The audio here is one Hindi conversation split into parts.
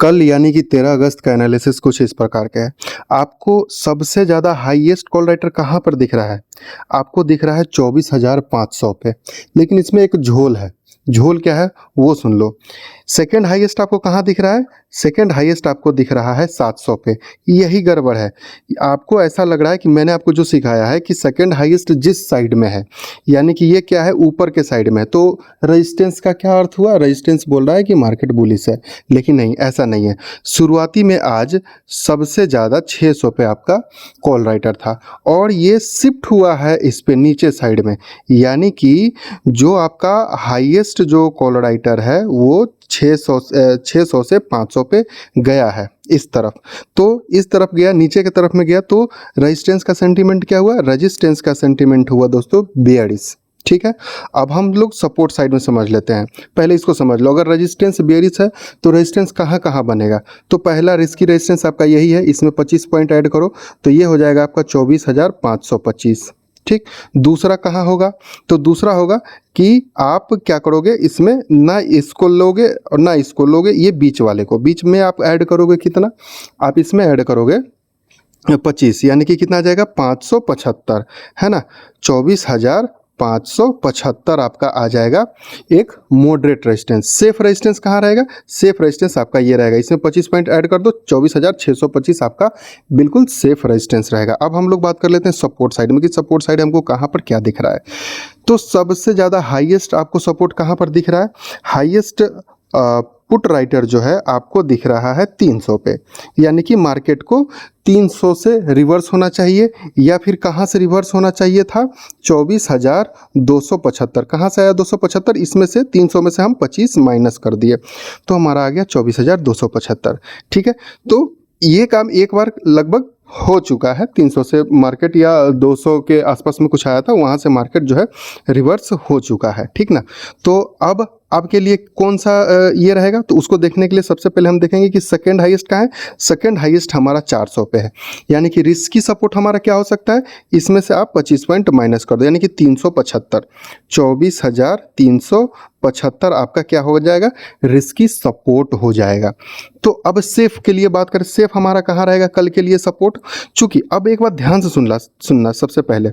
कल यानी कि 13 अगस्त का एनालिसिस कुछ इस प्रकार का है। आपको सबसे ज़्यादा हाईएस्ट कॉल राइटर कहाँ पर दिख रहा है? आपको दिख रहा है 24,500 पे, लेकिन इसमें एक झोल है। झोल क्या है वो सुन लो। सेकंड हाईएस्ट आपको कहाँ दिख रहा है? सेकंड हाईएस्ट आपको दिख रहा है 700 पे। यही गड़बड़ है। आपको ऐसा लग रहा है कि मैंने आपको जो सिखाया है कि सेकंड हाईएस्ट जिस साइड में है, यानी कि ये क्या है, ऊपर के साइड में है, तो रेजिस्टेंस का क्या अर्थ हुआ? रेजिस्टेंस बोल रहा है कि मार्केट बुलिश है, लेकिन नहीं, ऐसा नहीं है। शुरुआती में आज सबसे ज़्यादा 600 पे आपका कॉल राइटर था और ये शिफ्ट हुआ है इस पे नीचे साइड में, यानी कि जो आपका हाईएस्ट जो कॉल राइटर है वो 600 से 500 पे गया है इस तरफ। तो इस तरफ गया, नीचे की तरफ में गया, तो रेजिस्टेंस का सेंटीमेंट क्या हुआ? रेजिस्टेंस का सेंटीमेंट हुआ दोस्तों 42। ठीक है, अब हम लोग सपोर्ट साइड में समझ लेते हैं। पहले इसको समझ लो, अगर रेजिस्टेंस 42 है तो रेजिस्टेंस कहाँ कहाँ बनेगा? तो पहला रिस्की रेजिस्टेंस आपका यही है, इसमें 25 पॉइंट ऐड करो तो ये हो जाएगा आपका 24,525। ठीक, दूसरा कहाँ होगा? तो दूसरा होगा कि आप क्या करोगे, इसमें ना इसको लोगे और ना इसको लोगे, ये बीच वाले को, बीच में आप ऐड करोगे कितना? आप इसमें ऐड करोगे 25, यानी कि कितना आ जाएगा? 575, है ना। 24,575 आपका आ जाएगा एक मॉडरेट रेजिस्टेंस। सेफ रेजिस्टेंस कहाँ रहेगा? सेफ रेजिस्टेंस आपका ये रहेगा, इसमें 25 पॉइंट ऐड कर दो, 24,625 आपका बिल्कुल सेफ रेजिस्टेंस रहेगा। अब हम लोग बात कर लेते हैं सपोर्ट साइड में कि सपोर्ट साइड हमको कहाँ पर क्या दिख रहा है। तो सबसे ज़्यादा हाईएस्ट आपको सपोर्ट कहाँ पर दिख रहा है? हाईएस्ट पुट राइटर जो है आपको दिख रहा है 300 पे, यानी कि मार्केट को 300 से रिवर्स होना चाहिए, या फिर कहाँ से रिवर्स होना चाहिए था? 24,275। कहाँ से आया 275? इसमें से 300 में से हम 25 माइनस कर दिए तो हमारा आ गया 24,275। ठीक है, तो ये काम एक बार लगभग हो चुका है। 300 से मार्केट या 200 के आसपास में कुछ आया था, वहाँ से मार्केट जो है रिवर्स हो चुका है। ठीक ना, तो अब आपके लिए कौन सा ये रहेगा? तो उसको देखने के लिए सबसे पहले हम देखेंगे कि सेकंड हाईएस्ट कहाँ है। सेकंड हाईएस्ट हमारा 400 पे है, यानी कि रिस्की सपोर्ट हमारा क्या हो सकता है? इसमें से आप 25 पॉइंट माइनस कर दो, यानी कि 375। 24,375 आपका क्या हो जाएगा? रिस्की सपोर्ट हो जाएगा। तो अब सेफ के लिए बात करें, सेफ हमारा कहाँ रहेगा कल के लिए सपोर्ट? चूंकि अब एक बात ध्यान से सुनना सबसे पहले,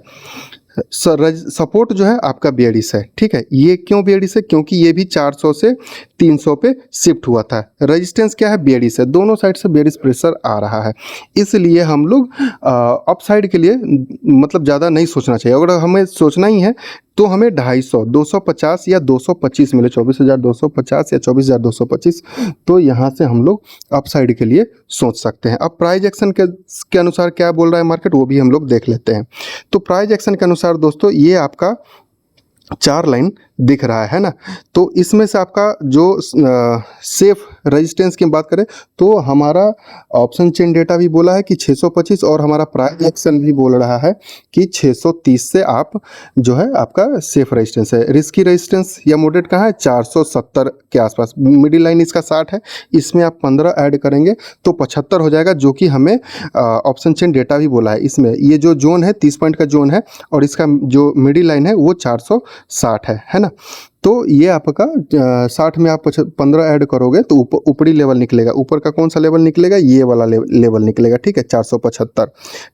सपोर्ट जो है आपका 42 है। ठीक है, ये क्यों 42 है? क्योंकि ये भी 400 से 300 पे शिफ्ट हुआ था। रेजिस्टेंस क्या है? 42 है, दोनों साइड से 42 प्रेशर आ रहा है, इसलिए हम लोग अप साइड के लिए मतलब ज़्यादा नहीं सोचना चाहिए। अगर हमें सोचना ही है तो हमें 250, 250 या 225 मिले, 24,250 या 24,225, तो यहाँ से हम लोग अप साइड के लिए सोच सकते हैं। अब प्राइस एक्शन के अनुसार क्या बोल रहा है मार्केट, वो भी हम लोग देख लेते हैं। तो प्राइस एक्शन के अनुसार दोस्तों ये आपका 4 लाइन दिख रहा है ना, तो इसमें से आपका जो सेफ रेजिस्टेंस की बात करें तो हमारा ऑप्शन चेन डेटा भी बोला है कि 625, और हमारा प्राइस एक्शन भी बोल रहा है कि 630 से आप जो है आपका सेफ रेजिस्टेंस है। रिस्की रेजिस्टेंस या मॉडरेट कहाँ है? 470 के आसपास। मिडिल लाइन इसका 60 है, इसमें आप 15 ऐड करेंगे तो 75 हो जाएगा, जो कि हमें ऑप्शन चेन डेटा भी बोला है। इसमें ये जो जोन है 30 पॉइंट का जोन है, और इसका जो मिडिल लाइन है वो 460 है ना। तो ये आपका 60 में आप 15 ऐड करोगे तो ऊपरी लेवल निकलेगा। ऊपर का कौन सा लेवल निकलेगा? ये वाला लेवल निकलेगा। ठीक है, 475।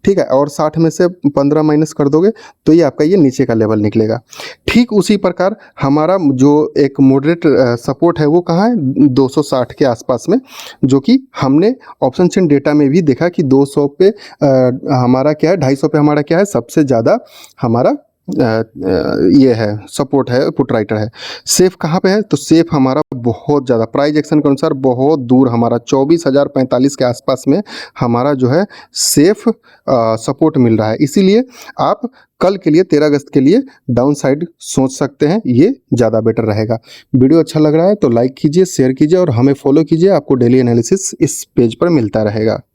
ठीक है, और 60 में से 15 माइनस कर दोगे तो ये आपका ये नीचे का लेवल निकलेगा। ठीक उसी प्रकार हमारा जो एक मॉडरेट सपोर्ट है वो कहाँ है? 260 के आसपास में, जो कि हमने ऑप्शन चेन डेटा में भी देखा कि 200 पे हमारा क्या है, 250 पे हमारा क्या है, सबसे ज़्यादा हमारा ये है सपोर्ट है, पुट राइटर है। सेफ कहाँ पे है? तो सेफ हमारा बहुत ज़्यादा प्राइस एक्शन के अनुसार बहुत दूर, हमारा 24,045 के आसपास में हमारा जो है सेफ सपोर्ट मिल रहा है। इसीलिए आप कल के लिए 13 अगस्त के लिए डाउन साइड सोच सकते हैं, ये ज़्यादा बेटर रहेगा। वीडियो अच्छा लग रहा है तो लाइक कीजिए, शेयर कीजिए और हमें फॉलो कीजिए। आपको डेली एनालिसिस इस पेज पर मिलता रहेगा।